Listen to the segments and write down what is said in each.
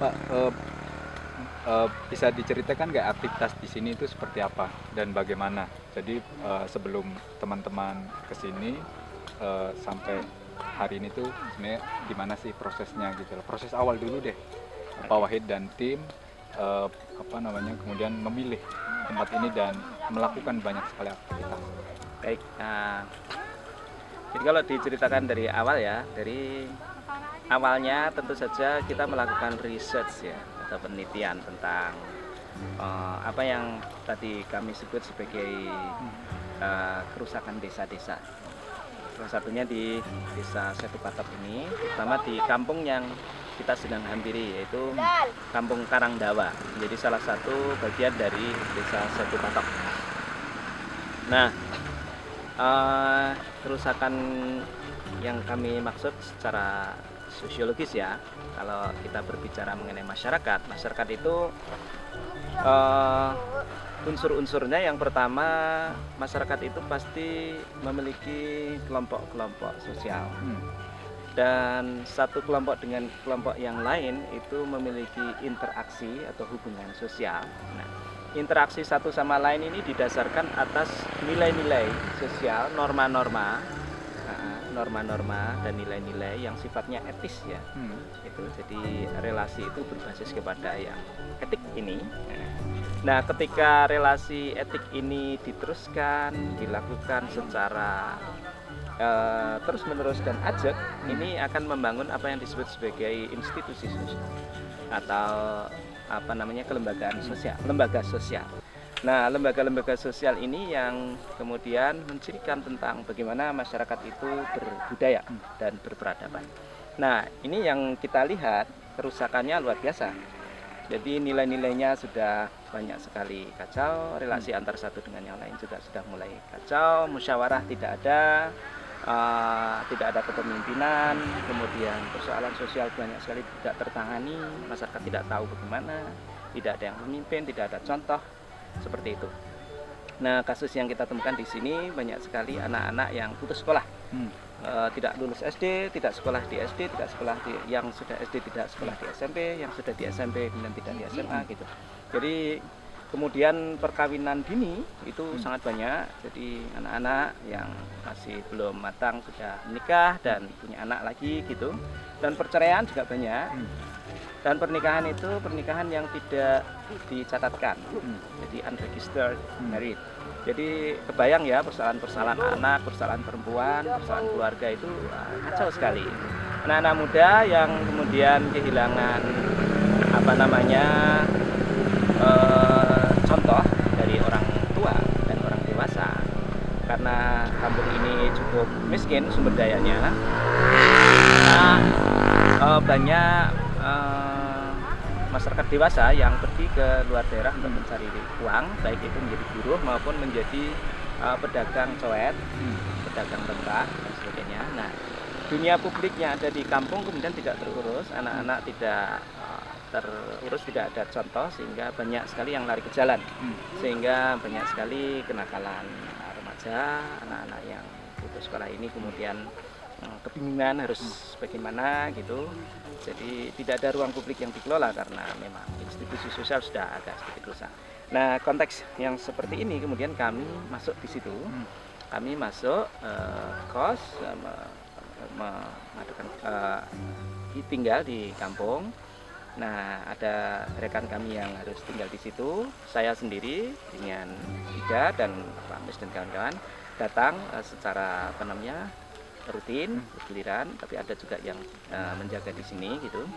Pak, bisa diceritakan nggak aktivitas di sini itu seperti apa dan bagaimana? Jadi sebelum teman-teman ke sini sampai hari ini tuh sebenarnya gimana sih prosesnya gitu loh. Proses awal dulu deh. Pak Oke, Wahid dan tim eh, apa namanya kemudian memilih tempat ini dan melakukan banyak sekali aktivitas. baik. Jadi kalau diceritakan dari awal ya, dari awalnya tentu saja kita melakukan research ya atau penelitian tentang apa yang tadi kami sebut sebagai kerusakan desa-desa. Salah satunya di desa Setu Patok ini, terutama di kampung yang kita sedang hampiri yaitu Kampung Karangdawa. Jadi salah satu bagian dari desa Setu Patok. Nah, kerusakan yang kami maksud secara sosiologis ya, kalau kita berbicara mengenai masyarakat, masyarakat itu uh, unsur-unsurnya yang pertama, masyarakat itu pasti memiliki kelompok-kelompok sosial, dan satu kelompok dengan kelompok yang lain itu memiliki interaksi atau hubungan sosial. Nah, interaksi satu sama lain ini didasarkan atas nilai-nilai sosial, norma-norma dan nilai-nilai yang sifatnya etis ya. Itu jadi relasi itu berbasis kepada yang etik ini. Nah, ketika relasi etik ini diteruskan, dilakukan secara terus-menerus dan ajak, ini akan membangun apa yang disebut sebagai institusi sosial atau apa namanya kelembagaan sosial, lembaga sosial. Nah, lembaga-lembaga sosial ini yang kemudian mencirikan tentang bagaimana masyarakat itu berbudaya dan berperadaban. Nah, ini yang kita lihat kerusakannya luar biasa. Jadi nilai-nilainya sudah banyak sekali kacau, relasi antar satu dengan yang lain juga sudah mulai kacau, musyawarah tidak ada kepemimpinan, kemudian persoalan sosial banyak sekali tidak tertangani, masyarakat tidak tahu bagaimana, tidak ada yang memimpin, tidak ada contoh, seperti itu. Nah, kasus yang kita temukan di sini banyak sekali anak-anak yang putus sekolah, tidak lulus SD, tidak sekolah di SD, tidak sekolah di yang sudah SD tidak sekolah di SMP, yang sudah di SMP kemudian tidak di SMA gitu. Jadi kemudian perkawinan dini itu sangat banyak. Jadi anak-anak yang masih belum matang sudah menikah dan punya anak lagi gitu. Dan perceraian juga banyak. Dan pernikahan itu pernikahan yang tidak dicatatkan. Jadi unregistered marriage. Jadi kebayang ya persoalan-persoalan anak, persoalan perempuan, persoalan keluarga itu kacau sekali. Anak-anak muda yang kemudian kehilangan apa namanya contoh dari orang tua dan orang dewasa, karena kampung ini cukup miskin sumber dayanya. Banyak masyarakat dewasa yang pergi ke luar daerah untuk mencari uang, baik itu menjadi buruh maupun menjadi pedagang cowet, pedagang rempah dan sebagainya. Nah, dunia publik yang ada di kampung kemudian tidak terurus, anak-anak tidak terurus, tidak ada contoh, sehingga banyak sekali yang lari ke jalan, sehingga banyak sekali kenakalan remaja, anak-anak yang putus sekolah ini kemudian kebingungan harus bagaimana gitu. Jadi tidak ada ruang publik yang dikelola karena memang institusi sosial sudah agak sedikit rusak. Nah, konteks yang seperti ini kemudian kami masuk di situ. Kami masuk kos, mengadakan tinggal di kampung. Nah, ada rekan kami yang harus tinggal di situ. Saya sendiri dengan Ida dan Pak Amis dan kawan-kawan datang secara apa namanya rutin, bergiliran, tapi ada juga yang menjaga di sini gitu.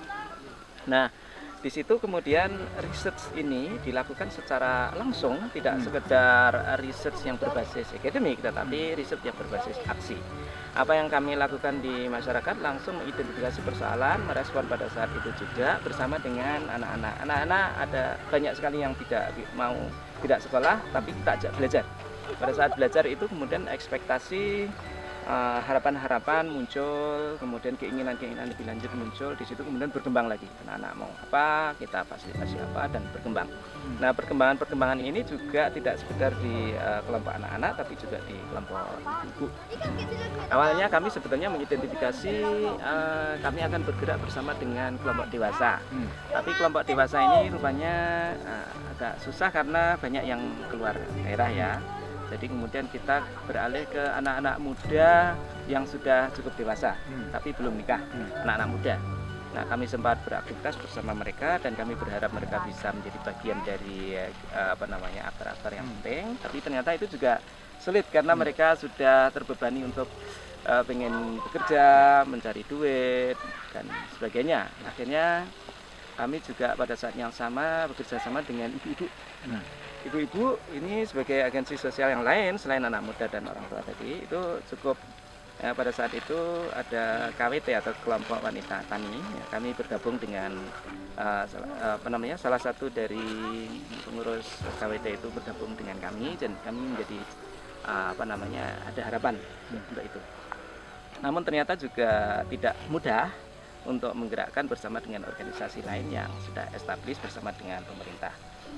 Nah, di situ kemudian research ini dilakukan secara langsung, tidak sekedar research yang berbasis akademik, tetapi research yang berbasis aksi. Apa yang kami lakukan di masyarakat langsung mengidentifikasi persoalan, merespon pada saat itu juga bersama dengan anak-anak. Anak-anak ada banyak sekali yang tidak sekolah, tapi kita ajak belajar. Pada saat belajar itu kemudian ekspektasi harapan-harapan muncul, kemudian keinginan-keinginan lebih lanjut muncul, di situ kemudian berkembang lagi. Anak-anak mau apa, kita fasilitasi apa, dan berkembang. Nah, perkembangan ini juga tidak sekedar di kelompok anak-anak, tapi juga di kelompok ibu. Awalnya kami sebetulnya mengidentifikasi kami akan bergerak bersama dengan kelompok dewasa. Tapi kelompok dewasa ini rupanya agak susah karena banyak yang keluar daerah ya. Jadi kemudian kita beralih ke anak-anak muda yang sudah cukup dewasa, tapi belum nikah, anak-anak muda. Nah, kami sempat beraktivitas bersama mereka dan kami berharap mereka bisa menjadi bagian dari aktor-aktor yang penting. Tapi ternyata itu juga sulit karena mereka sudah terbebani untuk pengen bekerja, mencari duit dan sebagainya. Akhirnya kami juga pada saat yang sama bekerja sama dengan ibu-ibu. Ibu-ibu ini sebagai agensi sosial yang lain selain anak muda dan orang tua tadi itu cukup pada saat itu ada KWT atau kelompok wanita tani. Kami bergabung dengan salah satu dari pengurus KWT itu bergabung dengan kami dan kami menjadi ada harapan untuk itu. Namun ternyata juga tidak mudah untuk menggerakkan bersama dengan organisasi lain yang sudah established bersama dengan pemerintah.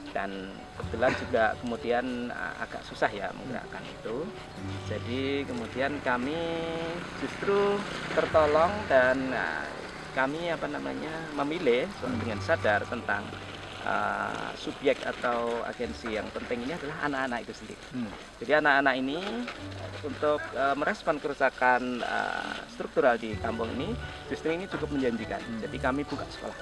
Dan kebetulan juga kemudian agak susah ya menggerakkan itu. Jadi kemudian kami justru tertolong dan kami memilih dengan sadar tentang subjek atau agensi yang penting ini adalah anak-anak itu sendiri. Jadi anak-anak ini untuk merespon kerusakan struktural di kampung ini justru ini cukup menjanjikan. Jadi kami buka sekolah.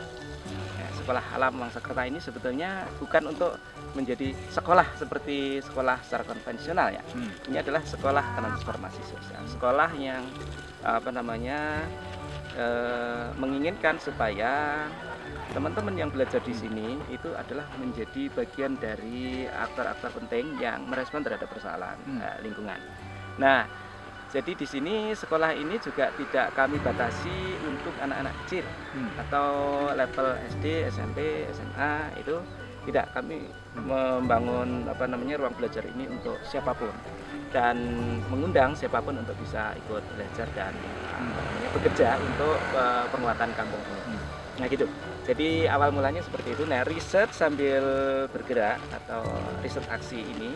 Sekolah Alam Wangsakerta ini sebetulnya bukan untuk menjadi sekolah seperti sekolah secara konvensional ya. Ini adalah sekolah transformasi sosial. Sekolah yang menginginkan supaya teman-teman yang belajar di sini itu adalah menjadi bagian dari aktor-aktor penting yang merespon terhadap persoalan lingkungan. Nah, jadi di sini sekolah ini juga tidak kami batasi untuk anak-anak kecil atau level SD, SMP, SMA itu tidak. Kami membangun ruang belajar ini untuk siapapun dan mengundang siapapun untuk bisa ikut belajar dan bekerja untuk penguatan kampung ini. Nah gitu. Jadi awal mulanya seperti itu. Nah, riset sambil bergerak atau riset aksi ini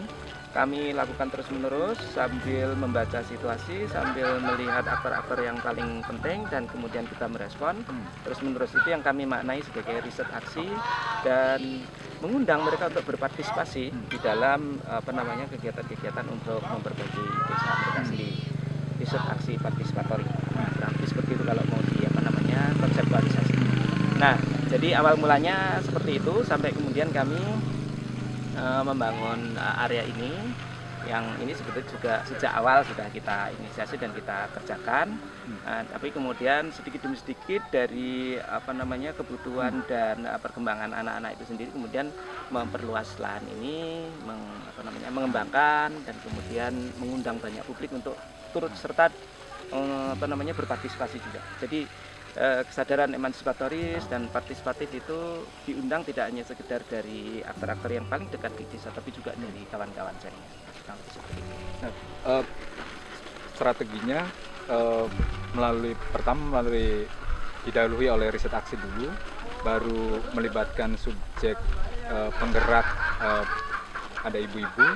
kami lakukan terus-menerus sambil membaca situasi, sambil melihat aktor-aktor yang paling penting dan kemudian kita merespon. Terus-menerus itu yang kami maknai sebagai riset aksi dan mengundang mereka untuk berpartisipasi di dalam kegiatan-kegiatan untuk memperbaiki desa mereka sendiri. Riset aksi partisipatori. Berarti seperti itu kalau mau konseptualisasi. Nah, jadi awal mulanya seperti itu sampai kemudian kami membangun area ini yang ini sebetulnya juga sejak awal sudah kita inisiasi dan kita kerjakan. Tapi kemudian sedikit demi sedikit dari kebutuhan dan perkembangan anak-anak itu sendiri kemudian memperluas lahan ini, mengembangkan dan kemudian mengundang banyak publik untuk turut serta berpartisipasi juga. Jadi kesadaran emansipatoris dan partisipatif itu diundang tidak hanya sekedar dari aktor-aktor yang paling dekat di desa, tapi juga dari kawan-kawan saya. Nah, strateginya melalui didahului oleh riset aksi dulu, baru melibatkan subjek penggerak, ada ibu-ibu,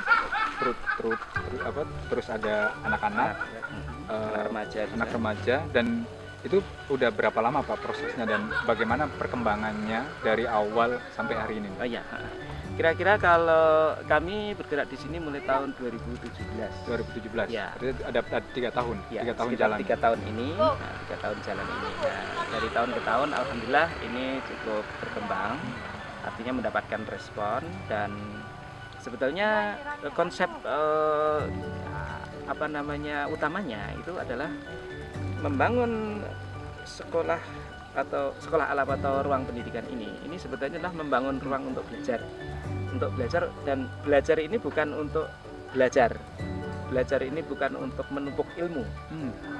terus ada anak-anak, anak remaja dan itu udah berapa lama Pak prosesnya dan bagaimana perkembangannya dari awal sampai hari ini? Oh ya, kira-kira kalau kami bergerak di sini mulai tahun 2017. 2017. Ya. Berarti ada 3 tahun. Ya, 3 tahun jalan. 3 tahun ini. Nah, 3 tahun jalan ini. Nah, dari tahun ke tahun, alhamdulillah ini cukup berkembang. Artinya mendapatkan respon dan sebetulnya konsep utamanya itu adalah membangun sekolah atau sekolah alam atau ruang pendidikan ini sebetulnya adalah membangun ruang untuk belajar dan belajar ini bukan untuk belajar ini bukan untuk menumpuk ilmu,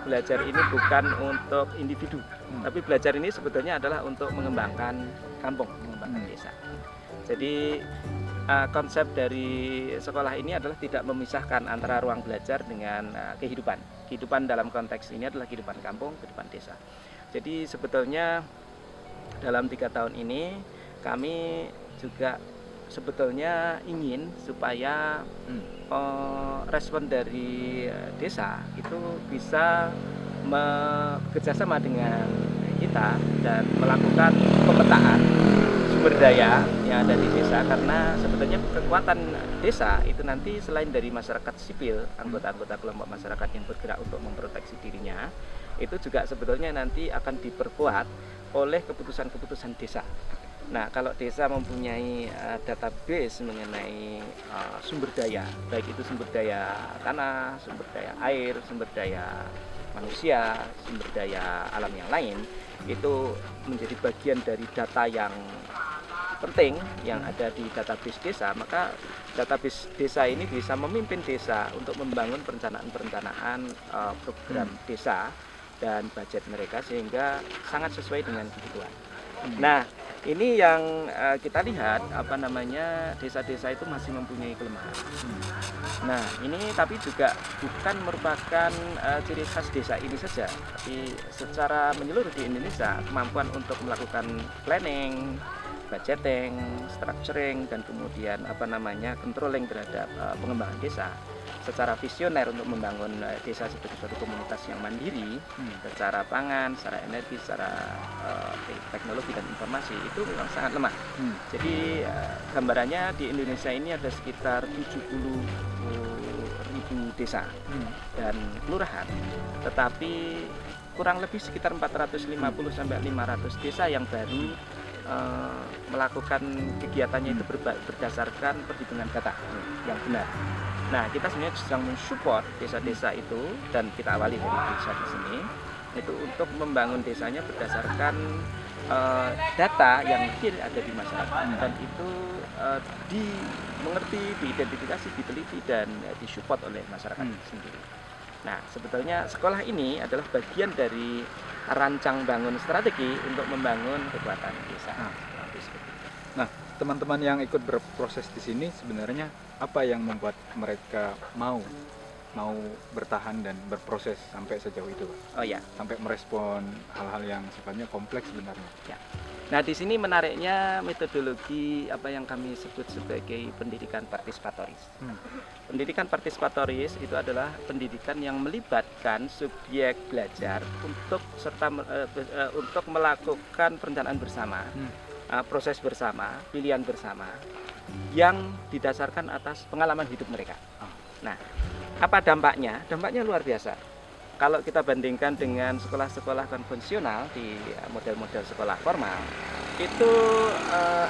belajar ini bukan untuk individu, tapi belajar ini sebetulnya adalah untuk mengembangkan kampung, mengembangkan desa. Jadi konsep dari sekolah ini adalah tidak memisahkan antara ruang belajar dengan kehidupan. Kehidupan dalam konteks ini adalah kehidupan kampung, kehidupan desa. Jadi sebetulnya dalam 3 tahun ini kami juga sebetulnya ingin supaya respon dari desa itu bisa bekerjasama dengan kita dan melakukan pemetaan sumber daya yang ada di desa, karena sebetulnya kekuatan desa itu nanti selain dari masyarakat sipil, anggota-anggota kelompok masyarakat yang bergerak untuk memproteksi dirinya, itu juga sebetulnya nanti akan diperkuat oleh keputusan-keputusan desa. Nah, kalau desa mempunyai database mengenai sumber daya, baik itu sumber daya tanah, sumber daya air, sumber daya manusia, sumber daya alam yang lain, itu menjadi bagian dari data yang penting yang ada di database desa, maka database desa ini bisa memimpin desa untuk membangun perencanaan-perencanaan program desa dan budget mereka sehingga sangat sesuai dengan kebutuhan. Nah, ini yang kita lihat desa-desa itu masih mempunyai kelemahan. Nah, ini tapi juga bukan merupakan ciri khas desa ini saja, tapi secara menyeluruh di Indonesia kemampuan untuk melakukan planning, budgeting, structuring, dan kemudian controlling terhadap pengembangan desa secara visioner untuk membangun desa sebagai suatu komunitas yang mandiri secara pangan, secara energi, secara teknologi dan informasi itu memang sangat lemah. Jadi gambarannya di Indonesia ini ada sekitar 70.000 desa dan kelurahan, tetapi kurang lebih sekitar 450 sampai 500 desa yang baru melakukan kegiatannya itu berdasarkan perhitungan data yang benar. Nah, kita sebenarnya sedang mensupport desa-desa itu, dan kita awali dari desa di sini itu untuk membangun desanya berdasarkan data yang real ada di masyarakat, dan itu dimengerti, diidentifikasi, diteliti, dan disupport oleh masyarakat sendiri. Nah, sebetulnya sekolah ini adalah bagian dari rancang bangun strategi untuk membangun kekuatan desa. Nah, teman-teman yang ikut berproses di sini sebenarnya apa yang membuat mereka mau bertahan dan berproses sampai sejauh itu, Pak? Oh ya, sampai merespon hal-hal yang sifatnya kompleks sebenarnya. Ya. Nah, di sini menariknya metodologi apa yang kami sebut sebagai pendidikan partisipatoris. Pendidikan partisipatoris itu adalah pendidikan yang melibatkan subjek belajar untuk untuk melakukan perencanaan bersama, proses bersama, pilihan bersama yang didasarkan atas pengalaman hidup mereka. Nah, apa dampaknya? Dampaknya luar biasa. Kalau kita bandingkan dengan sekolah-sekolah konvensional di model-model sekolah formal, itu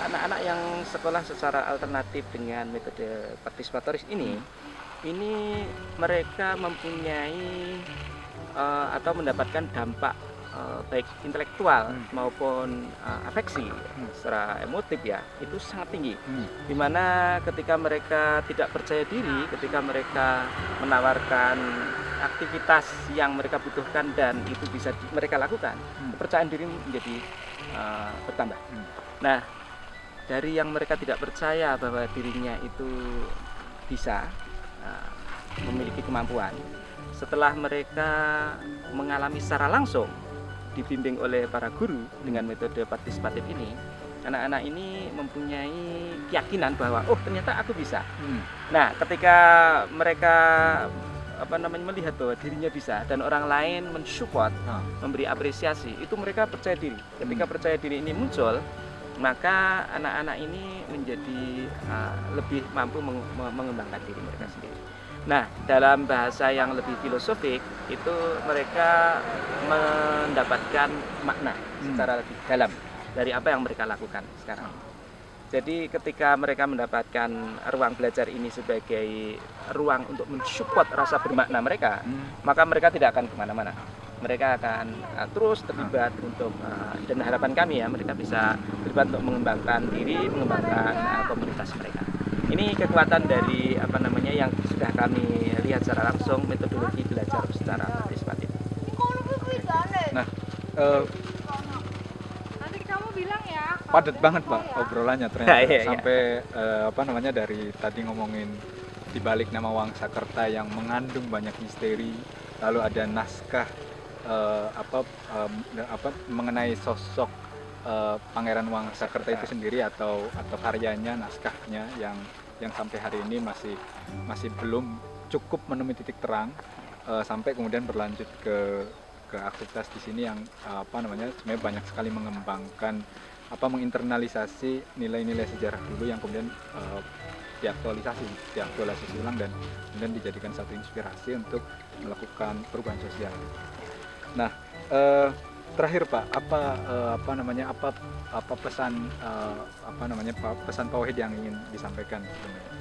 anak-anak yang sekolah secara alternatif dengan metode partisipatoris ini mereka mempunyai atau mendapatkan dampak baik intelektual maupun afeksi secara emotif ya, itu sangat tinggi. Dimana ketika mereka tidak percaya diri, ketika mereka menawarkan aktivitas yang mereka butuhkan dan itu bisa mereka lakukan, kepercayaan diri menjadi bertambah. Nah, dari yang mereka tidak percaya bahwa dirinya itu bisa memiliki kemampuan, setelah mereka mengalami secara langsung dibimbing oleh para guru dengan metode partisipatif ini, anak-anak ini mempunyai keyakinan bahwa oh ternyata aku bisa. Nah, ketika mereka melihat bahwa dirinya bisa dan orang lain mensupport, memberi apresiasi, itu mereka percaya diri. Ketika percaya diri ini muncul, maka anak-anak ini menjadi lebih mampu mengembangkan diri mereka sendiri. Nah, dalam bahasa yang lebih filosofik itu mereka mendapatkan makna secara lebih dalam dari apa yang mereka lakukan sekarang. Jadi ketika mereka mendapatkan ruang belajar ini sebagai ruang untuk mensupport rasa bermakna mereka, maka mereka tidak akan kemana-mana. Mereka akan terus terlibat untuk, dan harapan kami ya, mereka bisa terlibat untuk mengembangkan diri, mengembangkan komunitas mereka. Ini kekuatan dari yang sudah kami lihat secara langsung, metodologi belajar secara partisipatif. Nah, nanti kamu bilang ya padat banget Pak obrolannya ternyata. Iya, iya. Sampai apa namanya, dari tadi ngomongin di balik nama Wangsakerta yang mengandung banyak misteri, lalu ada naskah apa mengenai sosok Pangeran Wangsakerta itu sendiri atau karyanya, naskahnya yang sampai hari ini masih belum cukup menemui titik terang, sampai kemudian berlanjut ke aktivitas di sini yang apa namanya, sebenarnya banyak sekali mengembangkan menginternalisasi nilai-nilai sejarah dulu yang kemudian diaktualisasi ulang dan kemudian dijadikan satu inspirasi untuk melakukan perubahan sosial. Nah, terakhir Pak, apa pesan pesan Pak Wahid yang ingin disampaikan sebenarnya?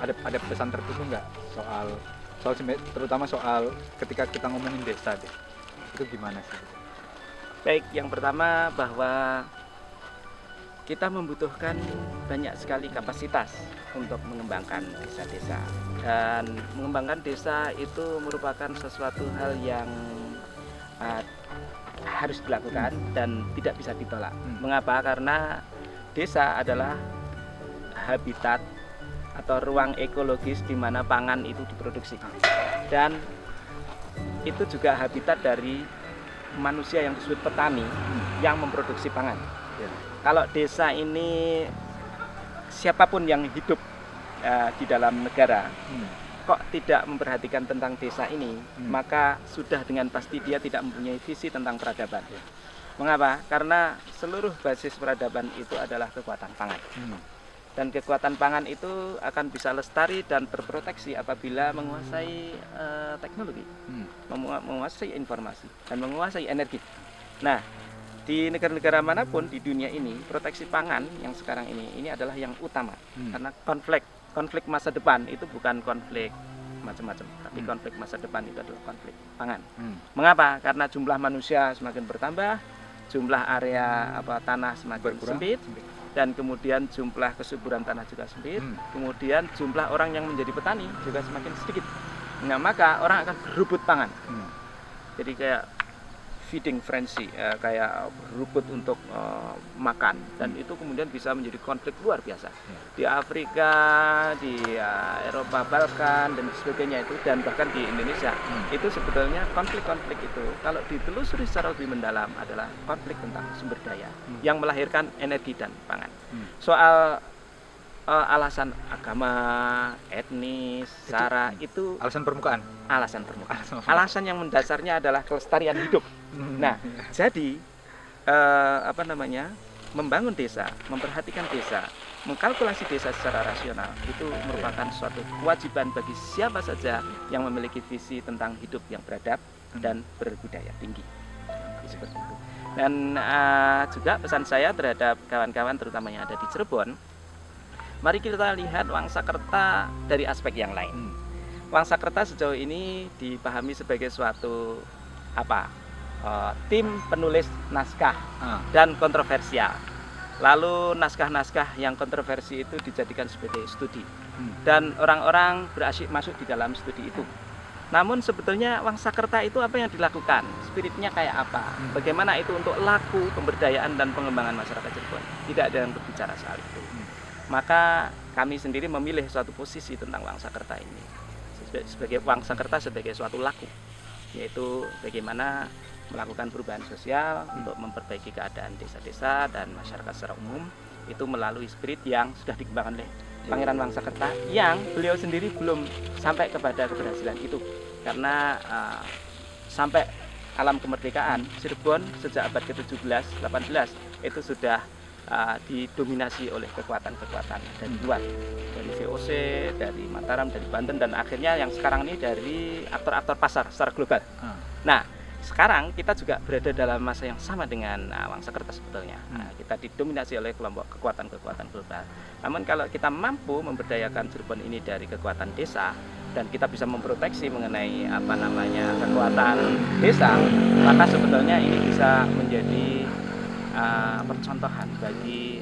Ada pesan tertentu nggak soal terutama soal ketika kita ngomongin desa deh, itu gimana sih? Baik, yang pertama bahwa kita membutuhkan banyak sekali kapasitas untuk mengembangkan desa-desa, dan mengembangkan desa itu merupakan sesuatu hal yang harus dilakukan dan tidak bisa ditolak. Mengapa? Karena desa adalah habitat atau ruang ekologis di mana pangan itu diproduksi, dan itu juga habitat dari manusia yang disebut petani yang memproduksi pangan. Kalau desa ini siapapun yang hidup di dalam negara kok tidak memperhatikan tentang desa ini, maka sudah dengan pasti dia tidak mempunyai visi tentang peradaban. Mengapa? Karena seluruh basis peradaban itu adalah kekuatan pangan. Dan kekuatan pangan itu akan bisa lestari dan terproteksi apabila menguasai teknologi, menguasai informasi, dan menguasai energi. Nah, di negara-negara manapun di dunia ini, proteksi pangan yang sekarang ini adalah yang utama. Karena konflik masa depan itu bukan konflik macam-macam, tapi konflik masa depan itu adalah konflik pangan. Mengapa? Karena jumlah manusia semakin bertambah, jumlah area tanah semakin sempit, dan kemudian jumlah kesuburan tanah juga sempit, kemudian jumlah orang yang menjadi petani juga semakin sedikit. Nah, maka orang akan berebut pangan. Jadi kayak feeding frenzy, kayak berebut untuk makan, dan itu kemudian bisa menjadi konflik luar biasa di Afrika, di Eropa, Balkan dan sebagainya itu, dan bahkan di Indonesia. Itu sebetulnya konflik-konflik itu kalau ditelusuri secara lebih mendalam adalah konflik tentang sumber daya yang melahirkan energi dan pangan. Soal alasan agama, etnis, sara itu alasan permukaan. Alasan yang mendasarnya adalah kelestarian hidup. Nah, jadi membangun desa, memperhatikan desa, mengkalkulasi desa secara rasional itu merupakan suatu kewajiban bagi siapa saja yang memiliki visi tentang hidup yang beradab dan berbudaya tinggi. Seperti itu. Dan juga pesan saya terhadap kawan-kawan terutama yang ada di Cirebon, mari kita lihat Wangsakerta dari aspek yang lain. Wangsakerta sejauh ini dipahami sebagai suatu tim penulis naskah dan kontroversial. Lalu naskah-naskah yang kontroversi itu dijadikan sebagai studi, dan orang-orang berasyik masuk di dalam studi itu. Namun sebetulnya Wangsakerta itu apa yang dilakukan? Spiritnya kayak apa? Bagaimana itu untuk laku pemberdayaan dan pengembangan masyarakat Cirebon? Tidak ada yang berbicara soal itu. Maka kami sendiri memilih suatu posisi tentang Wangsakerta ini sebagai Wangsakerta sebagai suatu laku, yaitu bagaimana melakukan perubahan sosial untuk memperbaiki keadaan desa-desa dan masyarakat secara umum, itu melalui spirit yang sudah dikembangkan oleh Pangeran Wangsakerta, yang beliau sendiri belum sampai kepada keberhasilan itu, karena sampai alam kemerdekaan Cirebon sejak abad ke-17-18 itu sudah didominasi oleh kekuatan-kekuatan dari luar, dari VOC, dari Mataram, dari Banten, dan akhirnya yang sekarang ini dari aktor-aktor pasar secara global. Nah, sekarang kita juga berada dalam masa yang sama dengan Wangsakerta sebetulnya. Kita didominasi oleh kelompok kekuatan-kekuatan global. Namun kalau kita mampu memberdayakan Cirebon ini dari kekuatan desa, dan kita bisa memproteksi mengenai kekuatan desa, maka sebetulnya ini bisa menjadi percontohan bagi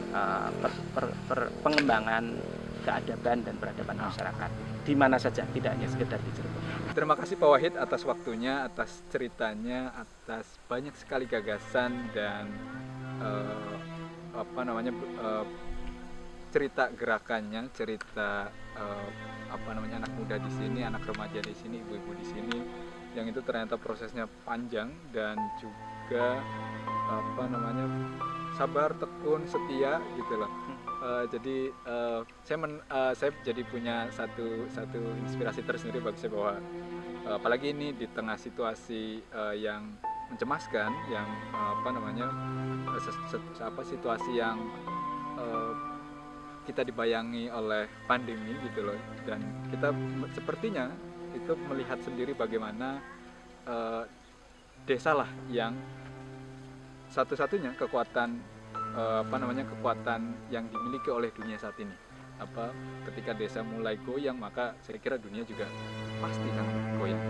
pengembangan keadaban dan peradaban masyarakat di mana saja, tidak hanya sekedar di Cirebon. Terima kasih Pak Wahid atas waktunya, atas ceritanya, atas banyak sekali gagasan dan apa namanya cerita gerakannya, cerita apa namanya anak muda di sini, anak remaja di sini, ibu-ibu di sini, yang itu ternyata prosesnya panjang dan juga apa namanya sabar, tekun, setia gitu loh. Jadi saya jadi punya satu inspirasi tersendiri bagi saya bahwa apalagi ini di tengah situasi yang mencemaskan, yang apa namanya situasi yang eh, kita dibayangi oleh pandemi gitu loh, dan kita sepertinya itu melihat sendiri bagaimana eh, desa lah yang satu-satunya kekuatan apa namanya kekuatan yang dimiliki oleh dunia saat ini. Apa ketika desa mulai goyang, maka saya kira dunia juga pasti akan goyang.